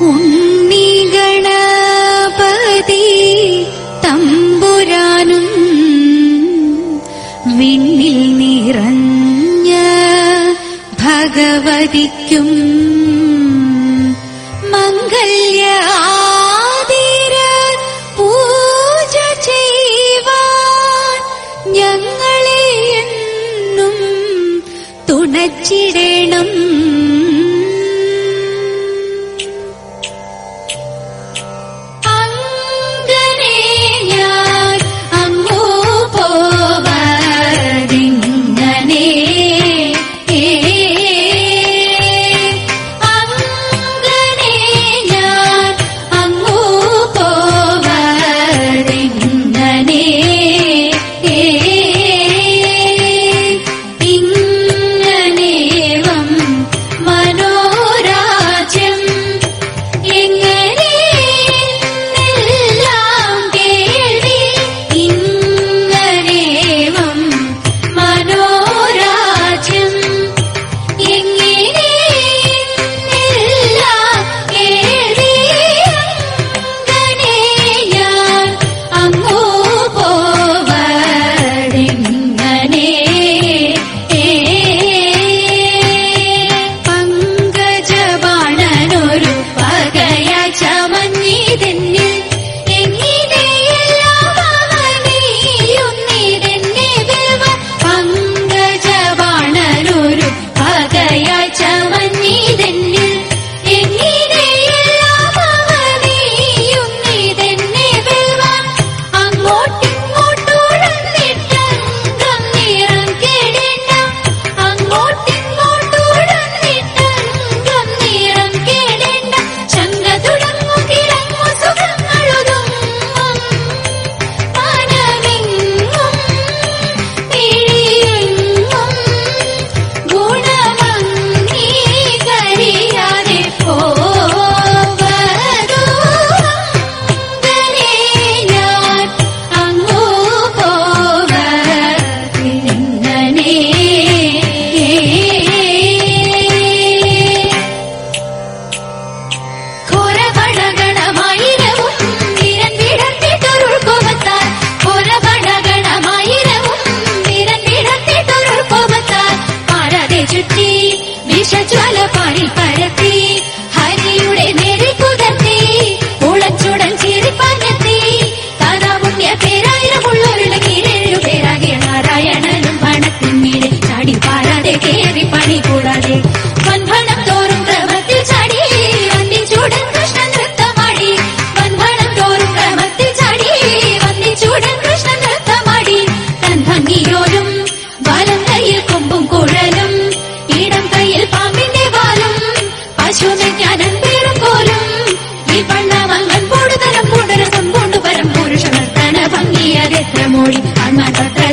ഉണ്ണി ഗണപതി തമ്പുരാനും വിണ്ണിൽ നിറഞ്ഞ ഭഗവതിക്കും മംഗല്യ ആതിര പൂജ ചെയ്യുവാൻ ഞങ്ങളെ എന്നും തുണച്ചിടണം.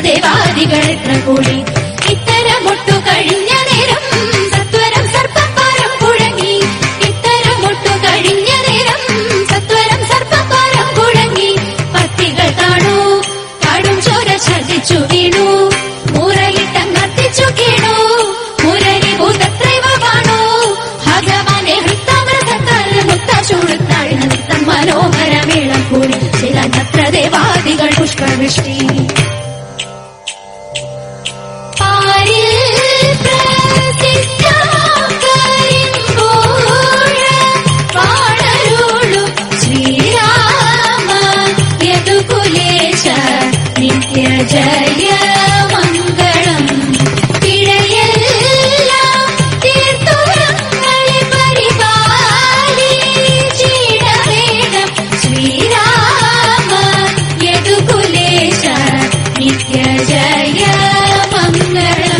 ദേവാദികളെത്ര കൂടി ഇത്തരമൊട്ടു കഴിഞ്ഞ നേരം സത്വരം സർപ്പപ്പാരം കുഴങ്ങി. ഇത്തരമൊട്ടു കഴിഞ്ഞ നേരം സത്വരം സർപ്പപ്പാരം കുഴങ്ങി. പത്തികൾ താണു കാടും ചോര ഛർദിച്ചു വീണു. മുറയിട്ടങ്ങർത്തിച്ചു കീണു. മുരളി ഭൂതത്രൈവമാണു ഭഗവാനെ ഹൃത്താമൃതത്താൽ മുത്താശൂടുത്താഴ്ന്ന നൃത്തം മനോഹരമേളം കൂടി ചിലത്ര ദേവാദികൾ പുഷ്പവൃഷ്ടി. ജയ മംഗളം പിഴയെല്ലാം തീർത്തുരങ്ങളെ പരിപാലിച്ചിടവേണം. ശ്രീരാമ യദുകുലേശ നിത്യ ജയ മംഗളം.